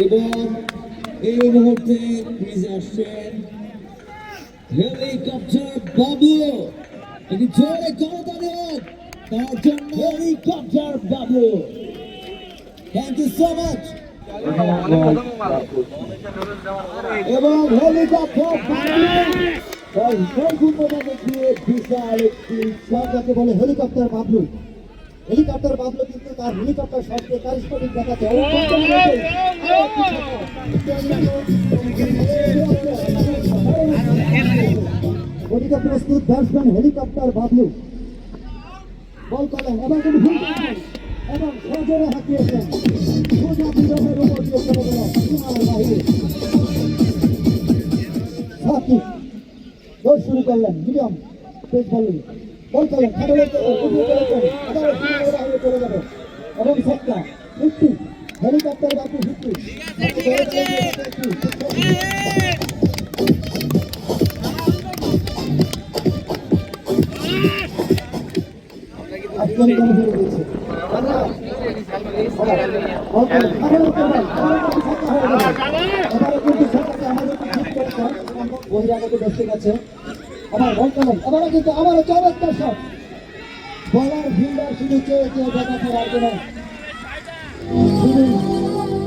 এবং এই মুহূর্তে ক্রিজে আসছেন হেলিকপ্টার বাবু। একটি জোরে করতালি হোক তার জন্য হেলিকপ্টার বাবু। Thank you so much. এবং হেলিকপ্টার বাবু বলে হেলিকপ্টার বাবলু। হেলিকপ্টার বাবলু কিন্তু তার হেলিকপ্টার শব্দে কারিশমাটিক দেখাচ্ছে। ওদিকে প্রস্তুত ব্যাটসম্যান হেলিকপ্টার বাবলু বল করলেন এবং তিনি ভুল করেছেন এবং সজোরে হাঁকিয়েছেন সোজা বিরোধের উপর দিয়ে চলে গেল সীমানার বাহিরে। সাকিব দৌড় শুরু করলেন মিডিয়াম পেস বলিং বল করলেন চলে যাবে এবং ছক্কা 50 হেলিকপ্টার বাবু 50।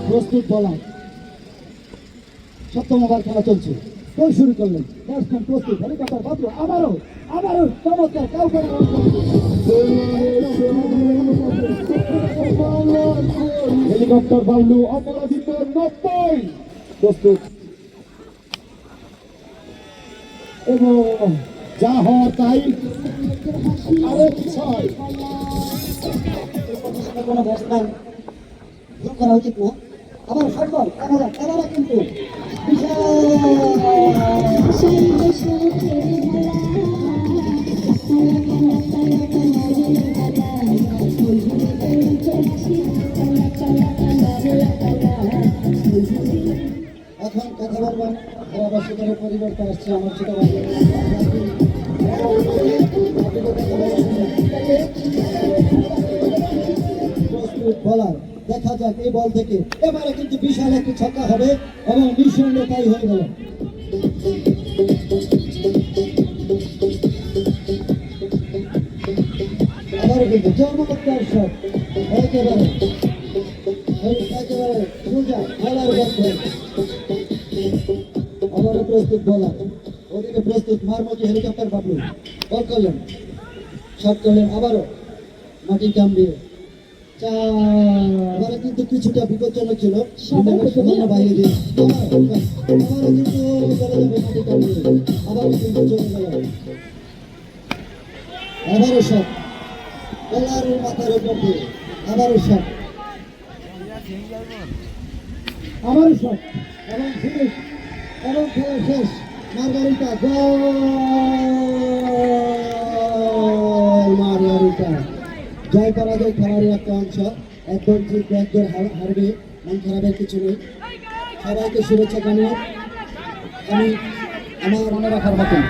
প্রস্তুত বলার সপ্তম ওভার খেলা চলছে। গোল শুরু করলেন ব্যাটসম্যান প্রস্তুত হেলিকপ্টার বাবলু আবারও চমৎকার কাউকে হেলিকপ্টার বাবলু অপরাজিত 90 প্রস্তুত এবং যা হওয়ার তাই আরেক 6 কোনো ব্যাটসম্যান ভুল করা উচিত না। আবার সফল এবারে কিন্তু এখন কথা বলবেন ধারাভাষ্যকারের পরিবর্তে আসছে আমার ছোট ভাই প্রস্তুত বলার। দেখা যাক এই বল থেকে এবারে কিন্তু বিশাল একটি ছক্কা হবে এবং নিঃসন্দেহে তাই হয়ে গেল। আবারও কিন্তু চমৎকার শট একেবারে সোজা বলার বল। আবারও প্রস্তুত বলার ওদিকে প্রস্তুত মারমুখী হেলিকপ্টার বাবলু বল করলেন শট করলেন আবারও মাটি কামড়িয়ে এবারে কিন্তু কিছুটা বিপজ্জনক ছিল বাইরে দিয়ে আবারও শট বলারের মাথার উপর দিয়ে আবারও শট এবং ফিনিশ এবং খেলা শেষ। মার্গারিটা মার্গারিটা জয় পরাজয় খেলারই একটা অংশ। একদম জিতবে একদম হারবে, মন খারাপের কিছু নেই। সবাইকে শুভেচ্ছা জানিয়ে আমি আমার মনে রাখার মতন